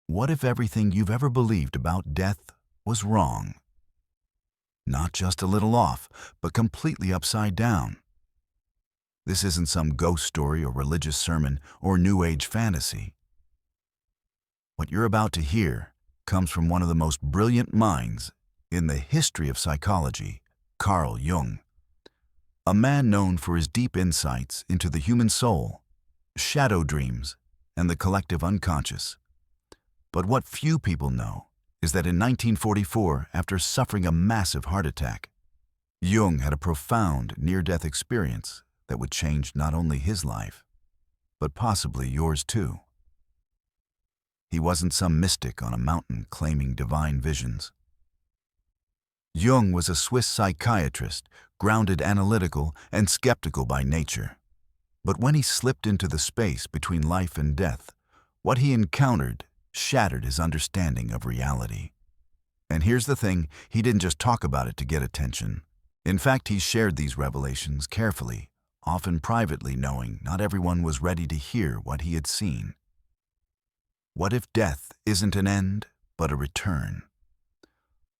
What if everything you've ever believed about death was wrong? Not just a little off, but completely upside down. This isn't some ghost story or religious sermon or New Age fantasy. What you're about to hear comes from one of the most brilliant minds in the history of psychology, Carl Jung. A man known for his deep insights into the human soul, shadow dreams, and the collective unconscious. But what few people know is that in 1944, after suffering a massive heart attack, Jung had a profound near-death experience that would change not only his life, but possibly yours too. He wasn't some mystic on a mountain claiming divine visions. Jung was a Swiss psychiatrist, grounded, analytical, and skeptical by nature. But when he slipped into the space between life and death, what he encountered shattered his understanding of reality. And here's the thing, he didn't just talk about it to get attention. In fact, he shared these revelations carefully, often privately, knowing not everyone was ready to hear what he had seen. What if death isn't an end, but a return?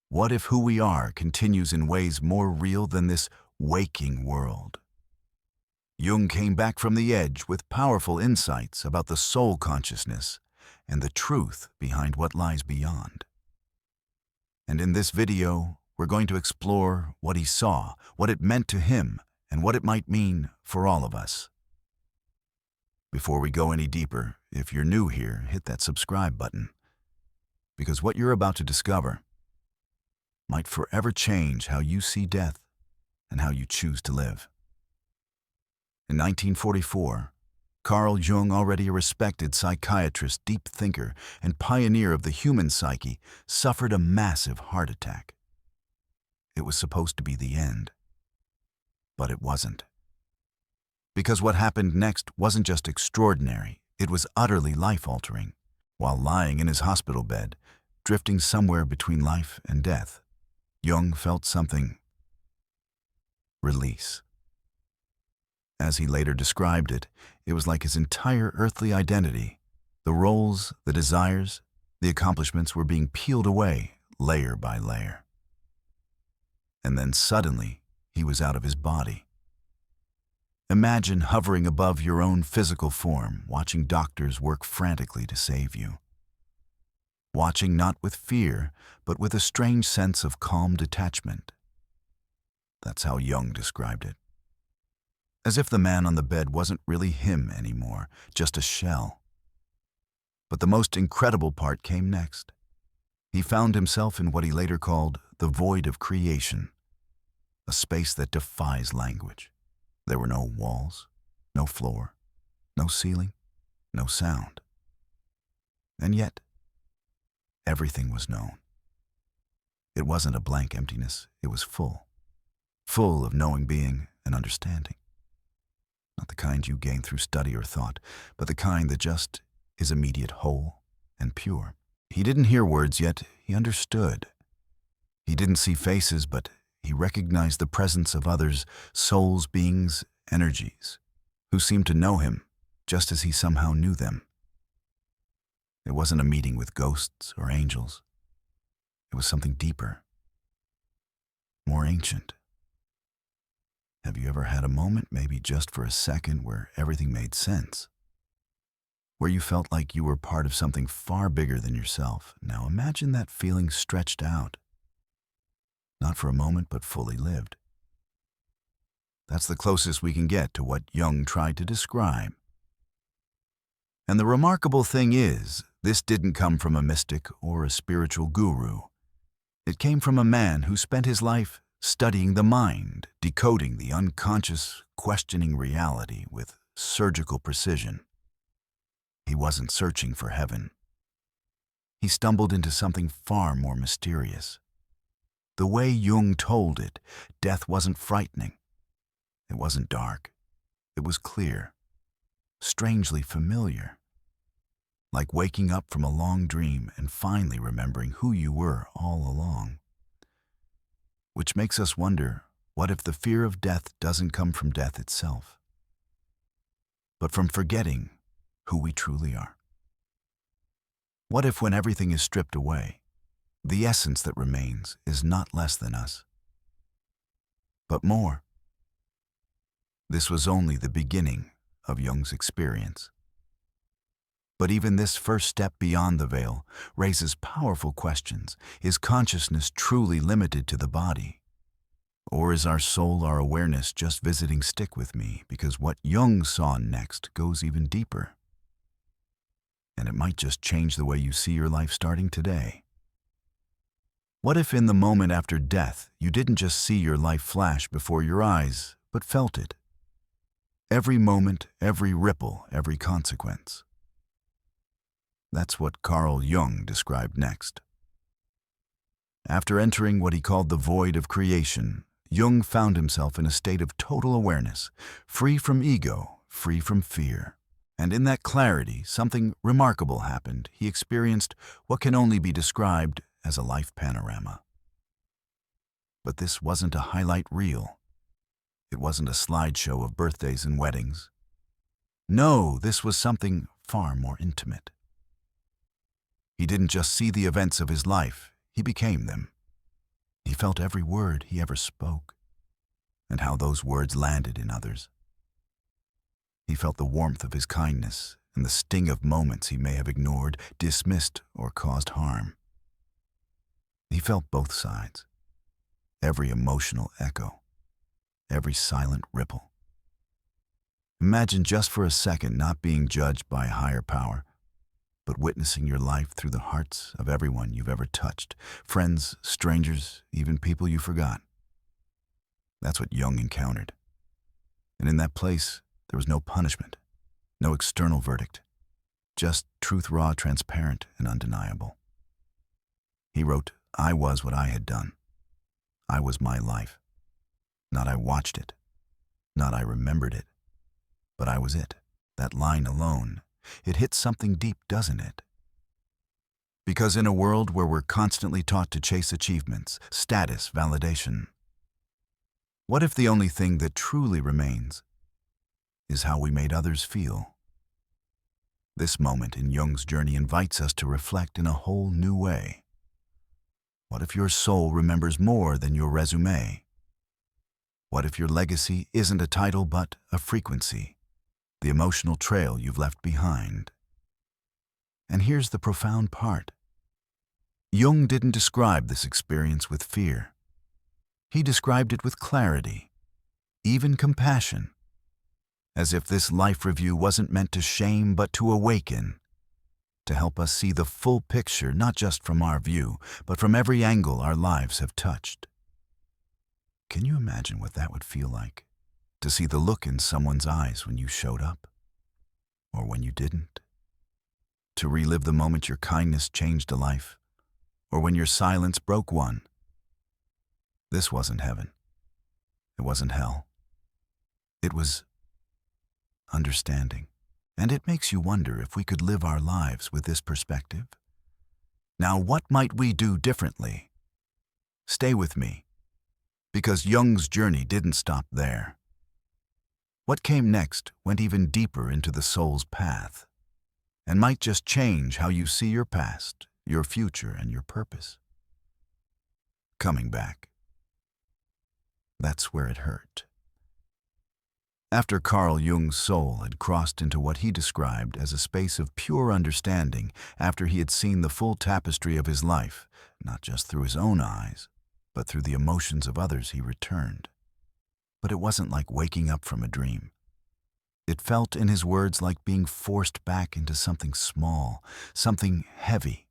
What if who we are continues in ways more real than this waking world? Jung came back from the edge with powerful insights about the soul consciousness and the truth behind what lies beyond. And in this video, we're going to explore what he saw, what it meant to him, and what it might mean for all of us. Before we go any deeper, if you're new here, hit that subscribe button, because what you're about to discover might forever change how you see death and how you choose to live. In 1944, Carl Jung, already a respected psychiatrist, deep thinker, and pioneer of the human psyche, suffered a massive heart attack. It was supposed to be the end, but it wasn't. Because what happened next wasn't just extraordinary, it was utterly life-altering. While lying in his hospital bed, drifting somewhere between life and death, Jung felt something: release. As he later described it, it was like his entire earthly identity, the roles, the desires, the accomplishments were being peeled away layer by layer. And then suddenly, he was out of his body. Imagine hovering above your own physical form, watching doctors work frantically to save you. Watching not with fear, but with a strange sense of calm detachment. That's how Jung described it. As if the man on the bed wasn't really him anymore, just a shell. But the most incredible part came next. He found himself in what he later called the void of creation, a space that defies language. There were no walls, no floor, no ceiling, no sound. And yet, everything was known. It wasn't a blank emptiness, it was full of knowing being and understanding. Not the kind you gain through study or thought, but the kind that just is immediate, whole, and pure. He didn't hear words, yet he understood. He didn't see faces, but he recognized the presence of others, souls, beings, energies, who seemed to know him just as he somehow knew them. It wasn't a meeting with ghosts or angels. It was something deeper, more ancient. Have you ever had a moment, maybe just for a second, where everything made sense? Where you felt like you were part of something far bigger than yourself? Now imagine that feeling stretched out. Not for a moment, but fully lived. That's the closest we can get to what Jung tried to describe. And the remarkable thing is, this didn't come from a mystic or a spiritual guru. It came from a man who spent his life studying the mind, decoding the unconscious, questioning reality with surgical precision. He wasn't searching for heaven. He stumbled into something far more mysterious. The way Jung told it, death wasn't frightening. It wasn't dark. It was clear, strangely familiar. Like waking up from a long dream and finally remembering who you were all along. Which makes us wonder, what if the fear of death doesn't come from death itself, but from forgetting who we truly are? What if when everything is stripped away, the essence that remains is not less than us, but more? This was only the beginning of Jung's experience. But even this first step beyond the veil raises powerful questions. Is consciousness truly limited to the body? Or is our soul, our awareness, just visiting stick with me? Because what Jung saw next goes even deeper. And it might just change the way you see your life starting today. What if in the moment after death, you didn't just see your life flash before your eyes, but felt it? Every moment, every ripple, every consequence. That's what Carl Jung described next. After entering what he called the void of creation, Jung found himself in a state of total awareness, free from ego, free from fear. And in that clarity, something remarkable happened. He experienced what can only be described as a life panorama. But this wasn't a highlight reel. It wasn't a slideshow of birthdays and weddings. No, this was something far more intimate. He didn't just see the events of his life, he became them. He felt every word he ever spoke, and how those words landed in others. He felt the warmth of his kindness and the sting of moments he may have ignored, dismissed, or caused harm. He felt both sides, every emotional echo, every silent ripple. Imagine just for a second not being judged by a higher power, but witnessing your life through the hearts of everyone you've ever touched, friends, strangers, even people you forgot. That's what Jung encountered. And in that place, there was no punishment, no external verdict, just truth raw, transparent, and undeniable. He wrote, "I was what I had done. I was my life. Not I watched it, not I remembered it, but I was it." That line alone, it hits something deep, doesn't it? Because in a world where we're constantly taught to chase achievements, status, validation, what if the only thing that truly remains is how we made others feel? This moment in Jung's journey invites us to reflect in a whole new way. What if your soul remembers more than your resume? What if your legacy isn't a title but a frequency, the emotional trail you've left behind? And here's the profound part. Jung didn't describe this experience with fear. He described it with clarity, even compassion, as if this life review wasn't meant to shame but to awaken, to help us see the full picture, not just from our view, but from every angle our lives have touched. Can you imagine what that would feel like? To see the look in someone's eyes when you showed up, or when you didn't? To relive the moment your kindness changed a life, or when your silence broke one? This wasn't heaven. It wasn't hell. It was understanding. And it makes you wonder if we could live our lives with this perspective. Now, what might we do differently? Stay with me, because Jung's journey didn't stop there. What came next went even deeper into the soul's path, and might just change how you see your past, your future, and your purpose. Coming back. That's where it hurt. After Carl Jung's soul had crossed into what he described as a space of pure understanding, after he had seen the full tapestry of his life, not just through his own eyes, but through the emotions of others, he returned. But it wasn't like waking up from a dream. It felt, in his words, like being forced back into something small, something heavy,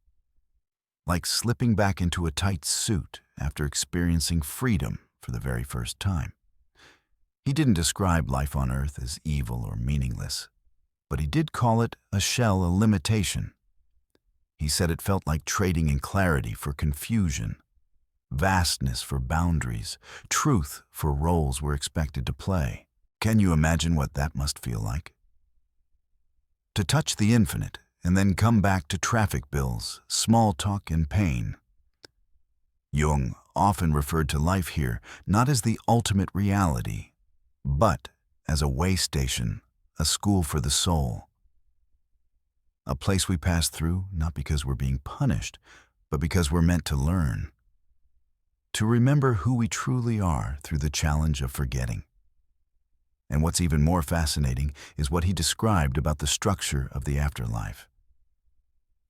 like slipping back into a tight suit after experiencing freedom for the very first time. He didn't describe life on Earth as evil or meaningless, but he did call it a shell, a limitation. He said it felt like trading in clarity for confusion, vastness for boundaries, truth for roles we're expected to play. Can you imagine what that must feel like? To touch the infinite and then come back to traffic bills, small talk, and pain. Jung often referred to life here not as the ultimate reality, but as a way station, a school for the soul. a place we pass through not because we're being punished, but because we're meant to learn, to remember who we truly are through the challenge of forgetting. And what's even more fascinating is what he described about the structure of the afterlife.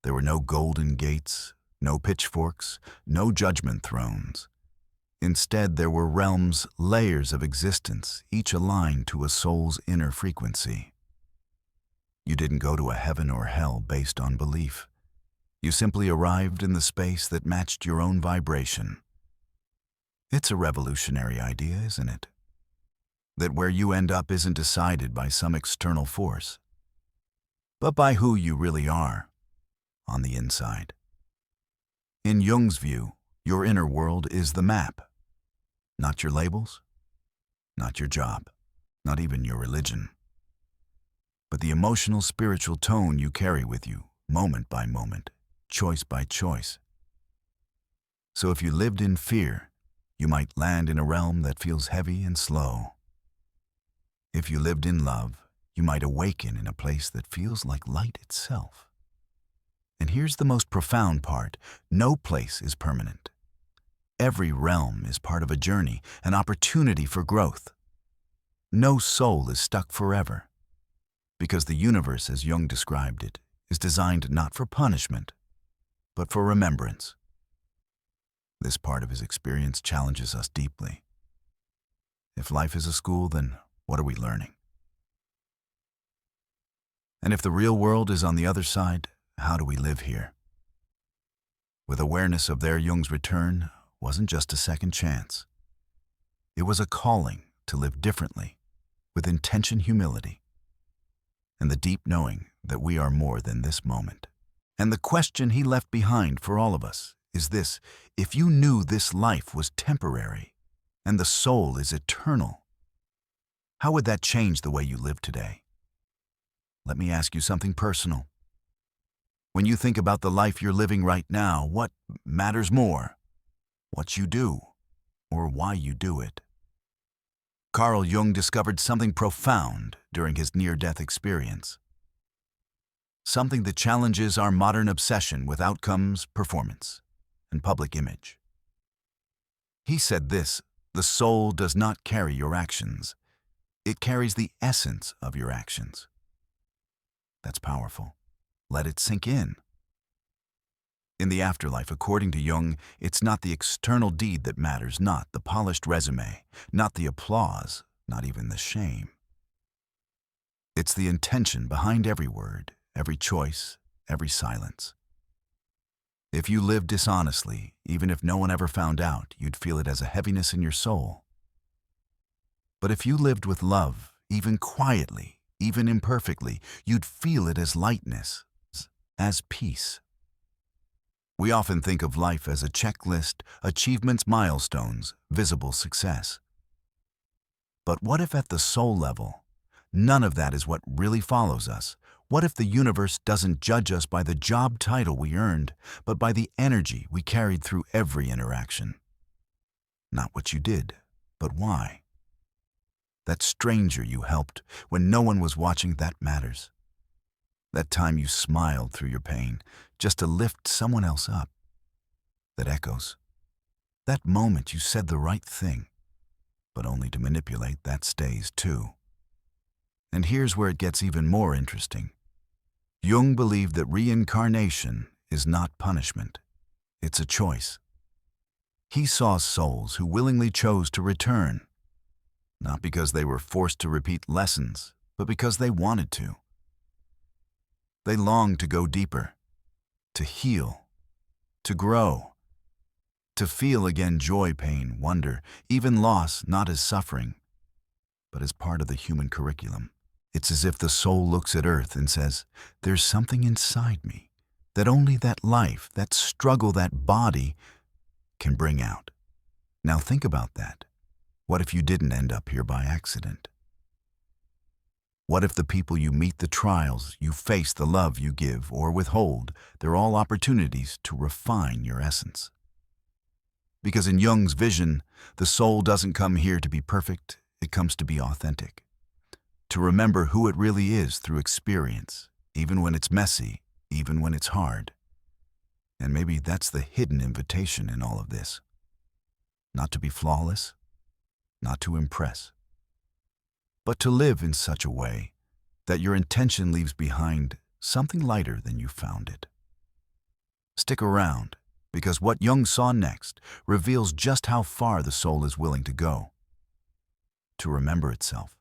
There were no golden gates, no pitchforks, no judgment thrones. Instead, there were realms, layers of existence, each aligned to a soul's inner frequency. You didn't go to a heaven or hell based on belief. You simply arrived in the space that matched your own vibration. It's a revolutionary idea, isn't it? That where you end up isn't decided by some external force, but by who you really are on the inside. In Jung's view, your inner world is the map. Not your labels, not your job, not even your religion, but the emotional, spiritual tone you carry with you, moment by moment, choice by choice. So if you lived in fear, you might land in a realm that feels heavy and slow. If you lived in love, you might awaken in a place that feels like light itself. And here's the most profound part: no place is permanent. Every realm is part of a journey, an opportunity for growth. No soul is stuck forever, because the universe, as Jung described it, is designed not for punishment, but for remembrance. This part of his experience challenges us deeply. If life is a school, then what are we learning? And if the real world is on the other side, how do we live here? With awareness of their Jung's return wasn't just a second chance. It was a calling to live differently, with intention, humility, and the deep knowing that we are more than this moment. And the question he left behind for all of us is this: if you knew this life was temporary and the soul is eternal, how would that change the way you live today? Let me ask you something personal. When you think about the life you're living right now, what matters more? What you do, or why you do it? Carl Jung discovered something profound during his near-death experience. Something that challenges our modern obsession with outcomes, performance, and public image. He said this: the soul does not carry your actions. It carries the essence of your actions. That's powerful. Let it sink in. In the afterlife, according to Jung, it's not the external deed that matters, not the polished resume, not the applause, not even the shame. It's the intention behind every word, every choice, every silence. If you lived dishonestly, even if no one ever found out, you'd feel it as a heaviness in your soul. But if you lived with love, even quietly, even imperfectly, you'd feel it as lightness, as peace. We often think of life as a checklist, achievements, milestones, visible success. But what if at the soul level, none of that is what really follows us? What if the universe doesn't judge us by the job title we earned, but by the energy we carried through every interaction? Not what you did, but why. That stranger you helped when no one was watching, that matters. That time you smiled through your pain just to lift someone else up, that echoes. That moment you said the right thing, but only to manipulate, that stays too. And here's where it gets even more interesting. Jung believed that reincarnation is not punishment. It's a choice. He saw souls who willingly chose to return, not because they were forced to repeat lessons, but because they wanted to. They longed to go deeper, to heal, to grow, to feel again joy, pain, wonder, even loss, not as suffering, but as part of the human curriculum. It's as if the soul looks at Earth and says, there's something inside me that only that life, that struggle, that body can bring out. Now think about that. What if you didn't end up here by accident? What if the people you meet, the trials you face, the love you give or withhold, they're all opportunities to refine your essence? Because in Jung's vision, the soul doesn't come here to be perfect, it comes to be authentic. To remember who it really is through experience, even when it's messy, even when it's hard. And maybe that's the hidden invitation in all of this. Not to be flawless, not to impress, but to live in such a way that your intention leaves behind something lighter than you found it. Stick around, because what Jung saw next reveals just how far the soul is willing to go, to remember itself.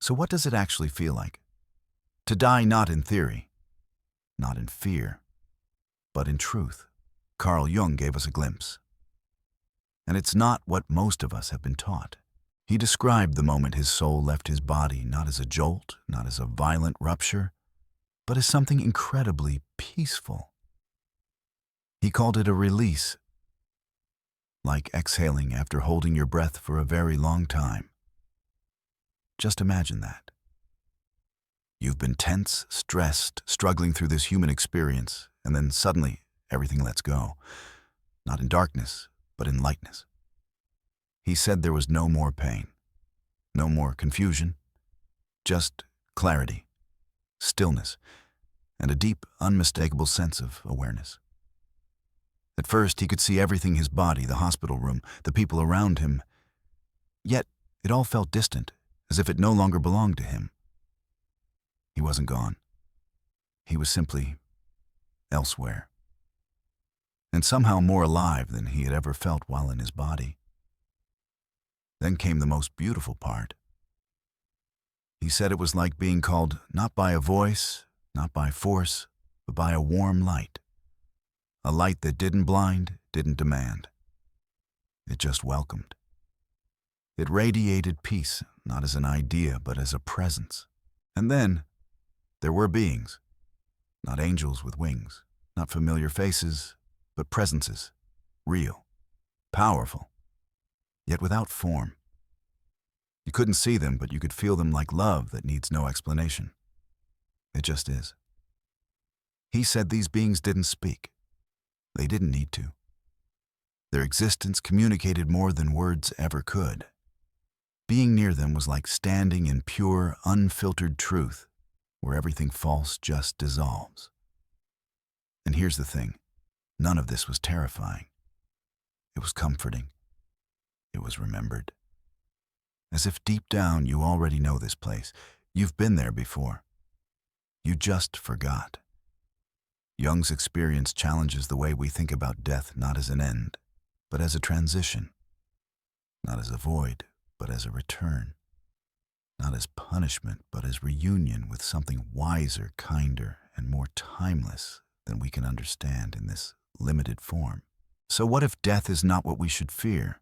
So what does it actually feel like? To die not in theory, not in fear, but in truth. Carl Jung gave us a glimpse. And it's not what most of us have been taught. He described the moment his soul left his body not as a jolt, not as a violent rupture, but as something incredibly peaceful. He called it a release, like exhaling after holding your breath for a very long time. Just imagine that. You've been tense, stressed, struggling through this human experience, and then suddenly everything lets go. Not in darkness, but in lightness. He said there was no more pain, no more confusion, just clarity, stillness, and a deep, unmistakable sense of awareness. At first, he could see everything: his body, the hospital room, the people around him. Yet, it all felt distant, as if it no longer belonged to him. He wasn't gone. He was simply elsewhere, and somehow more alive than he had ever felt while in his body. Then came the most beautiful part. He said it was like being called not by a voice, not by force, but by a warm light. A light that didn't blind, didn't demand. It just welcomed. It radiated peace, not as an idea, but as a presence. And then, there were beings, not angels with wings, not familiar faces, but presences, real, powerful, yet without form. You couldn't see them, but you could feel them, like love that needs no explanation. It just is. He said these beings didn't speak. They didn't need to. Their existence communicated more than words ever could. Being near them was like standing in pure, unfiltered truth, where everything false just dissolves. And here's the thing. None of this was terrifying. It was comforting. It was remembered. As if deep down you already know this place. You've been there before. You just forgot. Jung's experience challenges the way we think about death, not as an end, but as a transition. Not as a void, but as a return. Not as punishment, but as reunion with something wiser, kinder, and more timeless than we can understand in this limited form. So what if death is not what we should fear,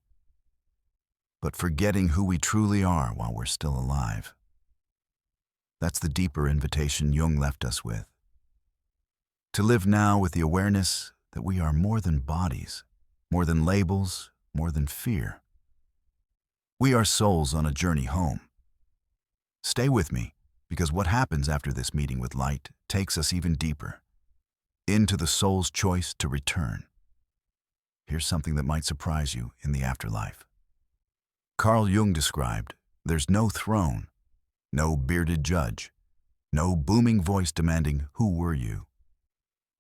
but forgetting who we truly are while we're still alive? That's the deeper invitation Jung left us with. To live now with the awareness that we are more than bodies, more than labels, more than fear. We are souls on a journey home. Stay with me, because what happens after this meeting with light takes us even deeper, into the soul's choice to return. Here's something that might surprise you in the afterlife. Carl Jung described, there's no throne, no bearded judge, no booming voice demanding, "Who were you?"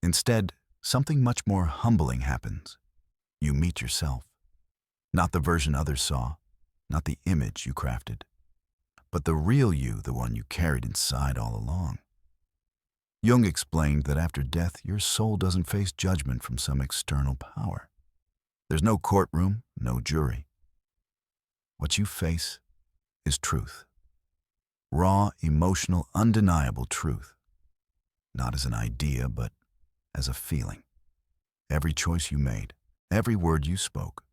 Instead, something much more humbling happens. You meet yourself. Not the version others saw, not the image you crafted, but the real you, the one you carried inside all along. Jung explained that after death, your soul doesn't face judgment from some external power. There's no courtroom, no jury. What you face is truth. Raw, emotional, undeniable truth. Not as an idea, but as a feeling. Every choice you made, every word you spoke,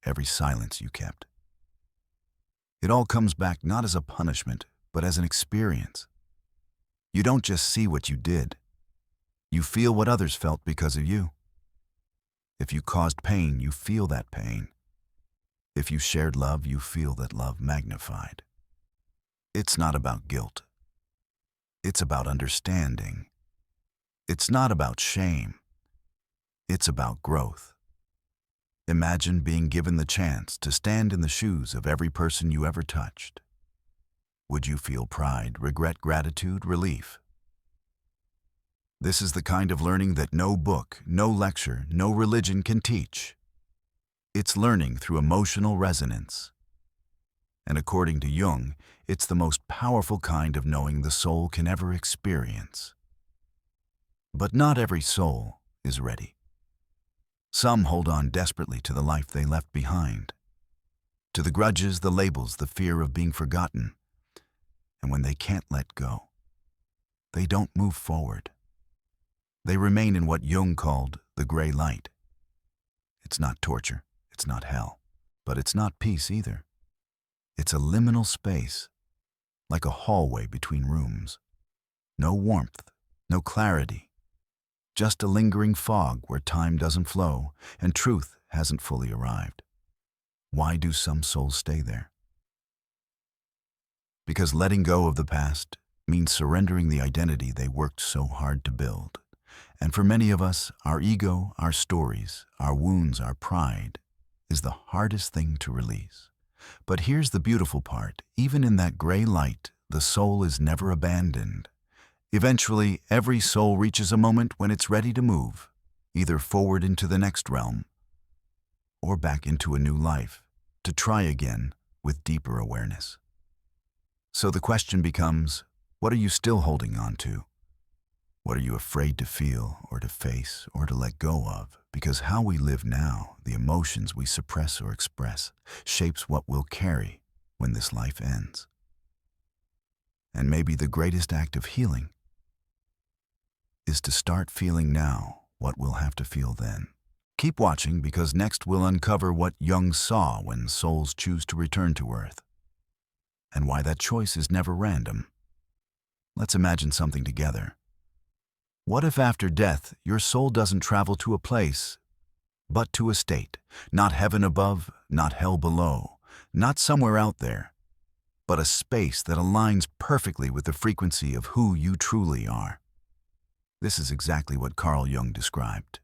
every silence you kept. It all comes back not as a punishment, but as an experience. You don't just see what you did. You feel what others felt because of you. If you caused pain, you feel that pain. If you shared love, you feel that love magnified. It's not about guilt. It's about understanding. It's not about shame. It's about growth. Imagine being given the chance to stand in the shoes of every person you ever touched. Would you feel pride, regret, gratitude, relief? This is the kind of learning that no book, no lecture, no religion can teach. It's learning through emotional resonance. And according to Jung, it's the most powerful kind of knowing the soul can ever experience. But not every soul is ready. Some hold on desperately to the life they left behind, to the grudges, the labels, the fear of being forgotten. And when they can't let go, they don't move forward. They remain in what Jung called the gray light. It's not torture, it's not hell, but it's not peace either. It's a liminal space, like a hallway between rooms. No warmth, no clarity, just a lingering fog where time doesn't flow and truth hasn't fully arrived. Why do some souls stay there? Because letting go of the past means surrendering the identity they worked so hard to build. And for many of us, our ego, our stories, our wounds, our pride is the hardest thing to release. But here's the beautiful part. Even in that gray light, the soul is never abandoned. Eventually, every soul reaches a moment when it's ready to move, either forward into the next realm or back into a new life, to try again with deeper awareness. So the question becomes, what are you still holding on to? What are you afraid to feel or to face or to let go of? Because how we live now, the emotions we suppress or express, shapes what we'll carry when this life ends. And maybe the greatest act of healing is to start feeling now what we'll have to feel then. Keep watching, because next we'll uncover what Jung saw when souls choose to return to Earth, and why that choice is never random. Let's imagine something together. What if after death your soul doesn't travel to a place, but to a state, not heaven above, not hell below, not somewhere out there, but a space that aligns perfectly with the frequency of who you truly are? This is exactly what Carl Jung described.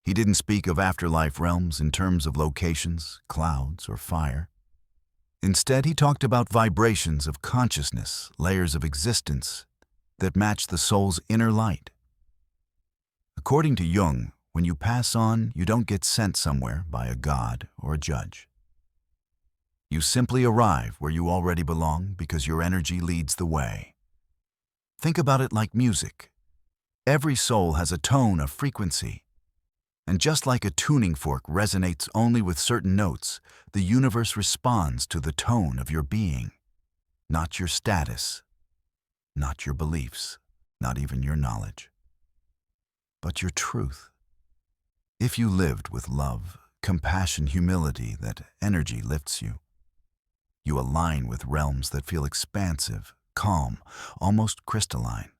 He didn't speak of afterlife realms in terms of locations, clouds, or fire. Instead, he talked about vibrations of consciousness, layers of existence that match the soul's inner light. According to Jung, when you pass on, you don't get sent somewhere by a god or a judge. You simply arrive where you already belong because your energy leads the way. Think about it like music. Every soul has a tone, a frequency. And just like a tuning fork resonates only with certain notes, the universe responds to the tone of your being, not your status, not your beliefs, not even your knowledge, but your truth. If you lived with love, compassion, humility, that energy lifts you. You align with realms that feel expansive, calm, almost crystalline.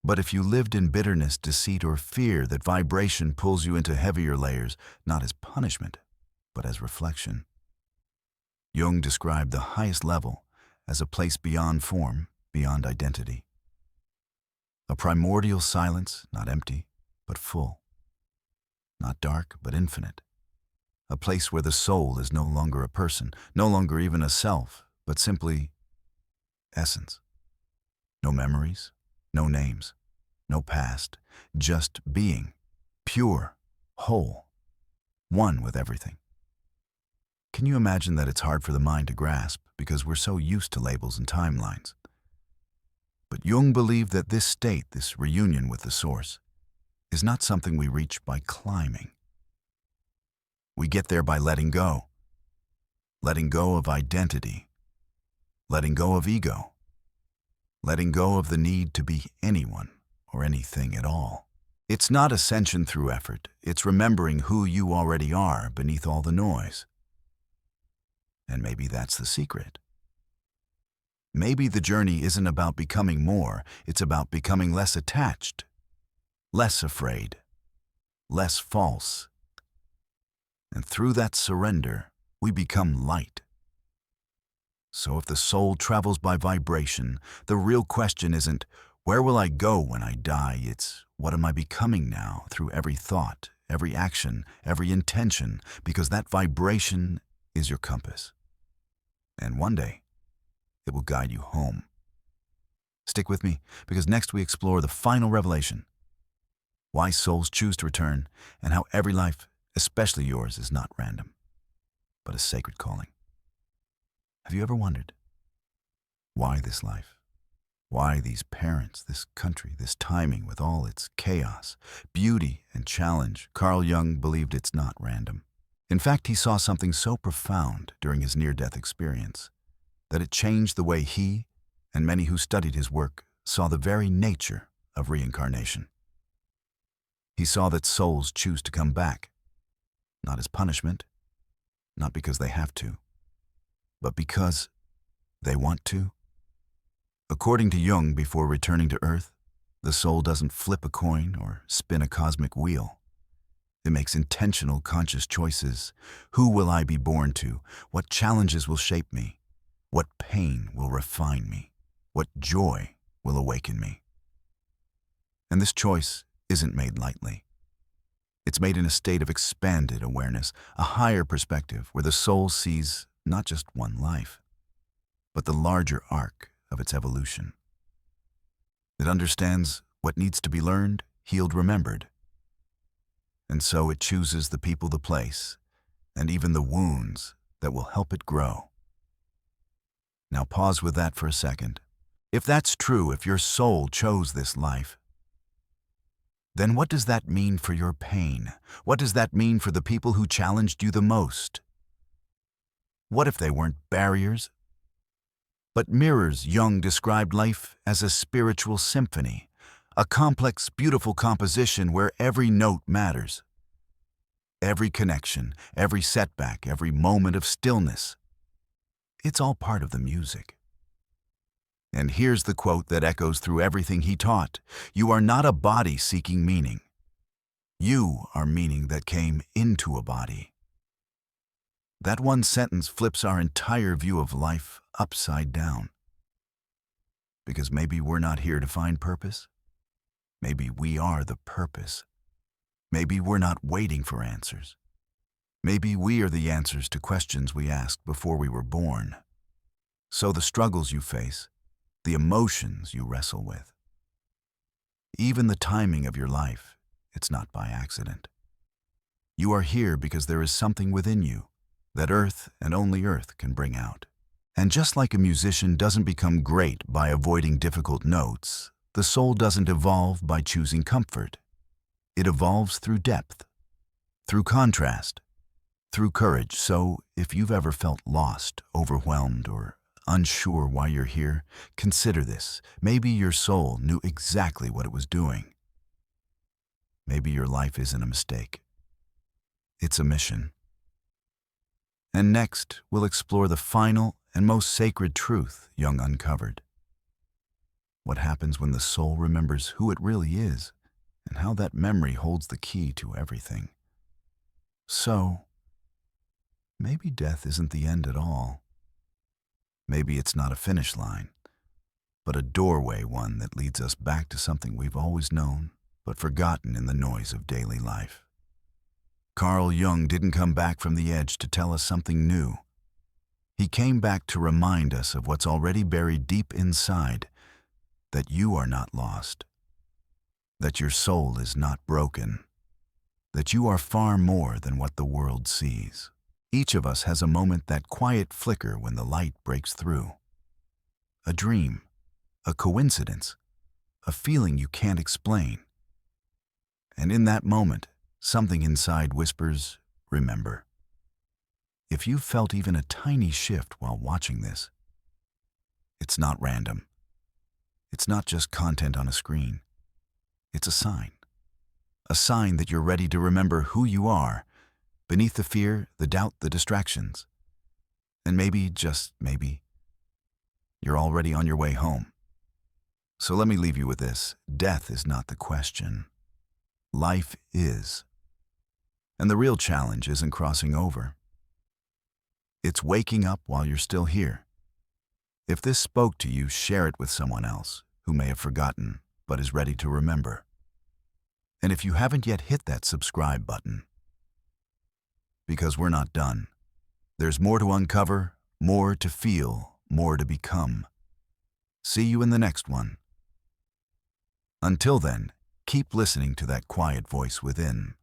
But if you lived in bitterness, deceit, or fear, that vibration pulls you into heavier layers, not as punishment, but as reflection. Jung described the highest level as a place beyond form, beyond identity. A primordial silence, not empty, but full. Not dark, but infinite. A place where the soul is no longer a person, no longer even a self, but simply essence. No memories, no names, no past, just being, pure, whole, one with everything. Can you imagine that it's hard for the mind to grasp because we're so used to labels and timelines? But Jung believed that this state, this reunion with the source, is not something we reach by climbing. We get there by letting go of identity, letting go of ego, letting go of the need to be anyone or anything at all. It's not ascension through effort, it's remembering who you already are beneath all the noise. And maybe that's the secret. Maybe the journey isn't about becoming more, it's about becoming less attached, less afraid, less false. And through that surrender, we become light. So if the soul travels by vibration, the real question isn't, where will I go when I die? It's, what am I becoming now through every thought, every action, every intention? Because that vibration is your compass. And one day, it will guide you home. Stick with me, because next we explore the final revelation: why souls choose to return, and how every life, especially yours, is not random, but a sacred calling. Have you ever wondered, why this life? Why these parents, this country, this timing with all its chaos, beauty, and challenge? Carl Jung believed it's not random. In fact, he saw something so profound during his near-death experience that it changed the way he, and many who studied his work, saw the very nature of reincarnation. He saw that souls choose to come back, not as punishment, not because they have to, but because they want to. According to Jung, before returning to Earth, the soul doesn't flip a coin or spin a cosmic wheel. It makes intentional, conscious choices. Who will I be born to? What challenges will shape me? What pain will refine me? What joy will awaken me? And this choice isn't made lightly. It's made in a state of expanded awareness, a higher perspective where the soul sees not just one life, but the larger arc of its evolution. It understands what needs to be learned, healed, remembered. And so it chooses the people, the place, and even the wounds that will help it grow. Now pause with that for a second. If that's true, if your soul chose this life, then what does that mean for your pain? What does that mean for the people who challenged you the most? What if they weren't barriers, but mirrors? Jung described life as a spiritual symphony, a complex, beautiful composition where every note matters. Every connection, every setback, every moment of stillness. It's all part of the music. And here's the quote that echoes through everything he taught: "You are not a body seeking meaning. You are meaning that came into a body." That one sentence flips our entire view of life upside down. Because maybe we're not here to find purpose. Maybe we are the purpose. Maybe we're not waiting for answers. Maybe we are the answers to questions we asked before we were born. So the struggles you face, the emotions you wrestle with, even the timing of your life, it's not by accident. You are here because there is something within you that Earth and only Earth can bring out. And just like a musician doesn't become great by avoiding difficult notes, the soul doesn't evolve by choosing comfort. It evolves through depth, through contrast, through courage. So if you've ever felt lost, overwhelmed, or unsure why you're here, consider this. Maybe your soul knew exactly what it was doing. Maybe your life isn't a mistake. It's a mission. And next, we'll explore the final and most sacred truth Jung uncovered. What happens when the soul remembers who it really is, and how that memory holds the key to everything. So, maybe death isn't the end at all. Maybe it's not a finish line, but a doorway, one that leads us back to something we've always known, but forgotten in the noise of daily life. Carl Jung didn't come back from the edge to tell us something new. He came back to remind us of what's already buried deep inside, that you are not lost, that your soul is not broken, that you are far more than what the world sees. Each of us has a moment, that quiet flicker when the light breaks through. A dream, a coincidence, a feeling you can't explain. And in that moment, something inside whispers, remember. If you've felt even a tiny shift while watching this, it's not random. It's not just content on a screen. It's a sign that you're ready to remember who you are, beneath the fear, the doubt, the distractions. And maybe, just maybe, you're already on your way home. So let me leave you with this. Death is not the question. Life is. And the real challenge isn't crossing over. It's waking up while you're still here. If this spoke to you, share it with someone else who may have forgotten but is ready to remember. And if you haven't yet, hit that subscribe button. Because we're not done. There's more to uncover, more to feel, more to become. See you in the next one. Until then, keep listening to that quiet voice within.